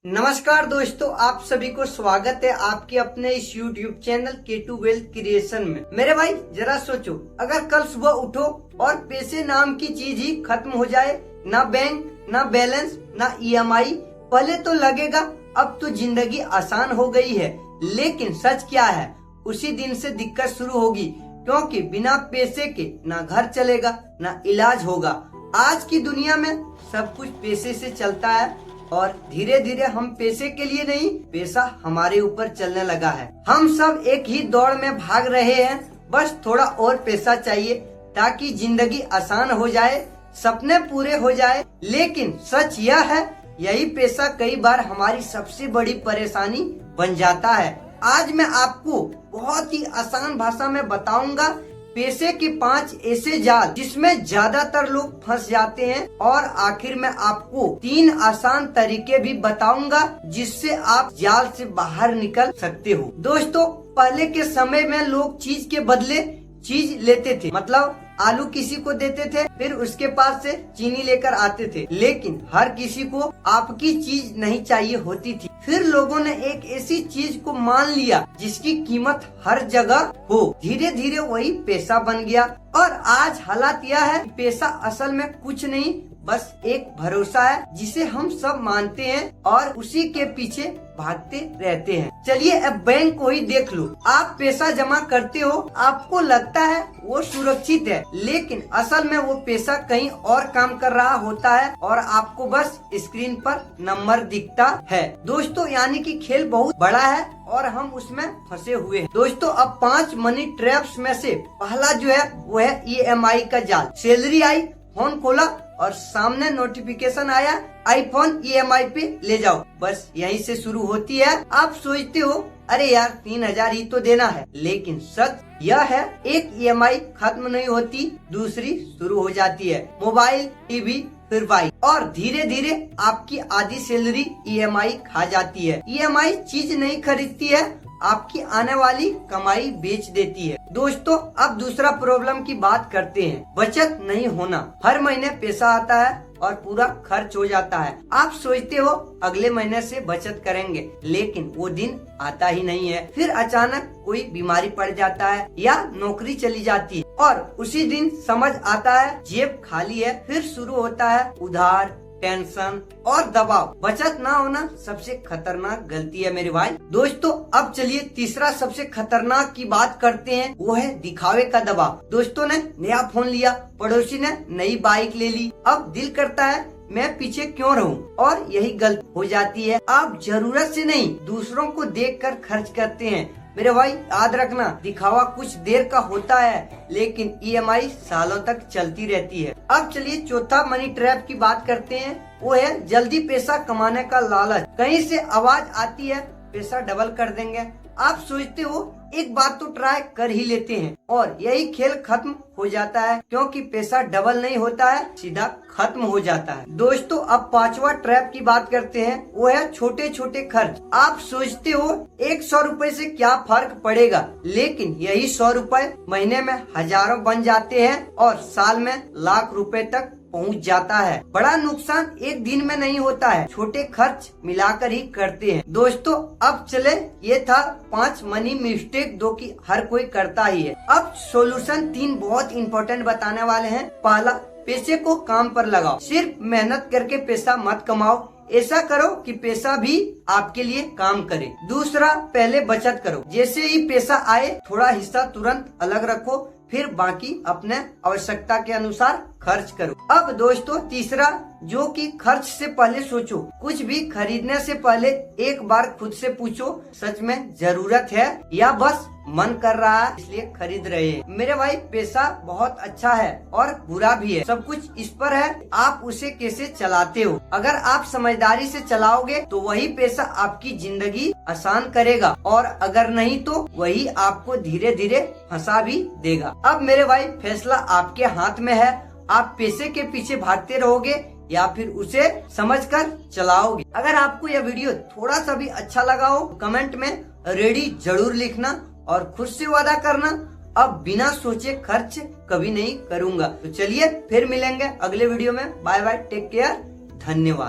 नमस्कार दोस्तों, आप सभी को स्वागत है आपके अपने इस YouTube channel K2 wealth creation में। मेरे भाई जरा सोचो, अगर कल सुबह उठो और पैसे नाम की चीज ही खत्म हो जाए, ना बैंक ना बैलेंस ना EMI, पहले तो लगेगा अब तो जिंदगी आसान हो गई है, लेकिन सच क्या है, उसी दिन से दिक्कत शुरू होगी, क्योंकि बिना पैसे के ना घर चलेगा ना इलाज होगा। आज की दुनिया में सब कुछ पैसे से चलता है और धीरे धीरे हम पैसे के लिए नहीं, पैसा हमारे ऊपर चलने लगा है। हम सब एक ही दौड़ में भाग रहे हैं, बस थोड़ा और पैसा चाहिए ताकि जिंदगी आसान हो जाए, सपने पूरे हो जाए। लेकिन सच यह है, यही पैसा कई बार हमारी सबसे बड़ी परेशानी बन जाता है। आज मैं आपको बहुत ही आसान भाषा में बताऊंगा पैसे के 5 ऐसे जाल जिसमें ज्यादातर लोग फंस जाते हैं, और आखिर में आपको 3 आसान तरीके भी बताऊंगा जिससे आप जाल से बाहर निकल सकते हो। दोस्तों, पहले के समय में लोग चीज के बदले चीज लेते थे, मतलब आलू किसी को देते थे, फिर उसके पास से चीनी लेकर आते थे, लेकिन हर किसी को आपकी चीज नहीं चाहिए होती थी। फिर लोगों ने एक ऐसी चीज को मान लिया जिसकी कीमत हर जगह हो, धीरे धीरे वही पैसा बन गया। और आज हालात यह है कि पैसा असल में कुछ नहीं, बस एक भरोसा है जिसे हम सब मानते हैं और उसी के पीछे भागते रहते हैं। चलिए अब बैंक को ही देख लो। आप पैसा जमा करते हो, आपको लगता है वो सुरक्षित है, लेकिन असल में वो पैसा कहीं और काम कर रहा होता है और आपको बस स्क्रीन पर नंबर दिखता है। दोस्तों, यानी कि खेल बहुत बड़ा है और हम उसमें फंसे हुए हैं। दोस्तों, अब 5 मनी ट्रैप्स में से पहला जो है वो है EMI का जाल। सैलरी आई, फोन खोला और सामने नोटिफिकेशन आया, आईफोन EMI पे ले जाओ। बस यहीं से शुरू होती है। आप सोचते हो अरे यार 3000 ही तो देना है, लेकिन सच यह है, एक EMI खत्म नहीं होती, दूसरी शुरू हो जाती है। मोबाइल, टीवी, फिर बाइक, और धीरे धीरे आपकी आधी सैलरी EMI खा जाती है। EMI चीज नहीं खरीदती है, आपकी आने वाली कमाई बेच देती है। दोस्तों, अब दूसरा प्रॉब्लम की बात करते हैं, बचत नहीं होना। हर महीने पैसा आता है और पूरा खर्च हो जाता है। आप सोचते हो अगले महीने से बचत करेंगे, लेकिन वो दिन आता ही नहीं है। फिर अचानक कोई बीमारी पड़ जाता है या नौकरी चली जाती है और उसी दिन समझ आता है जेब खाली है। फिर शुरू होता है उधार, टेंशन और दबाव। बचत ना होना सबसे खतरनाक गलती है मेरे भाई। दोस्तों, अब चलिए तीसरा सबसे खतरनाक की बात करते हैं, वो है दिखावे का दबाव। दोस्तों ने नया फोन लिया, पड़ोसी ने नई बाइक ले ली, अब दिल करता है मैं पीछे क्यों रहूं, और यही गलती हो जाती है। आप जरूरत से नहीं, दूसरों को देखकर खर्च करते हैं। मेरे भाई याद रखना, दिखावा कुछ देर का होता है, लेकिन EMI सालों तक चलती रहती है। अब चलिए चौथा मनी ट्रैप की बात करते हैं, वो है जल्दी पैसा कमाने का लालच। कहीं से आवाज आती है पैसा डबल कर देंगे, आप सोचते हो एक बार तो ट्राई कर ही लेते हैं, और यही खेल खत्म हो जाता है, क्योंकि पैसा डबल नहीं होता है, सीधा खत्म हो जाता है। दोस्तों, अब 5वां ट्रैप की बात करते हैं, वो है छोटे छोटे खर्च। आप सोचते हो 100 रुपए से क्या फर्क पड़ेगा, लेकिन यही 100 रुपए महीने में हजारों बन जाते हैं और साल में लाख रुपए तक पहुंच जाता है। बड़ा नुकसान एक दिन में नहीं होता है, छोटे खर्च मिलाकर ही करते हैं। दोस्तों, अब चले, ये था 5 मनी मिस्टेक जो कि हर कोई करता ही है। अब सॉल्यूशन 3 बहुत इम्पोर्टेंट बताने वाले हैं। पहला, पैसे को काम पर लगाओ। सिर्फ मेहनत करके पैसा मत कमाओ, ऐसा करो कि पैसा भी आपके लिए काम करे। दूसरा, पहले बचत करो। जैसे ही पैसा आए थोड़ा हिस्सा तुरंत अलग रखो, फिर बाकी अपने आवश्यकता के अनुसार खर्च करो। अब दोस्तों, तीसरा, जो कि खर्च से पहले सोचो। कुछ भी खरीदने से पहले एक बार खुद से पूछो, सच में जरूरत है या बस मन कर रहा है इसलिए खरीद रहे हैं। मेरे भाई, पैसा बहुत अच्छा है और बुरा भी है, सब कुछ इस पर है आप उसे कैसे चलाते हो। अगर आप समझदारी से चलाओगे तो वही पैसा आपकी जिंदगी आसान करेगा, और अगर नहीं तो वही आपको धीरे धीरे फंसा भी देगा। अब मेरे भाई, फैसला आपके हाथ में है, आप पैसे के पीछे भागते रहोगे या फिर उसे समझकर चलाओगे। अगर आपको यह वीडियो थोड़ा सा भी अच्छा लगा हो, कमेंट में रेडी जरूर लिखना और खुद से वादा करना, अब बिना सोचे खर्च कभी नहीं करूंगा। तो चलिए फिर मिलेंगे अगले वीडियो में। बाय बाय, टेक केयर, धन्यवाद।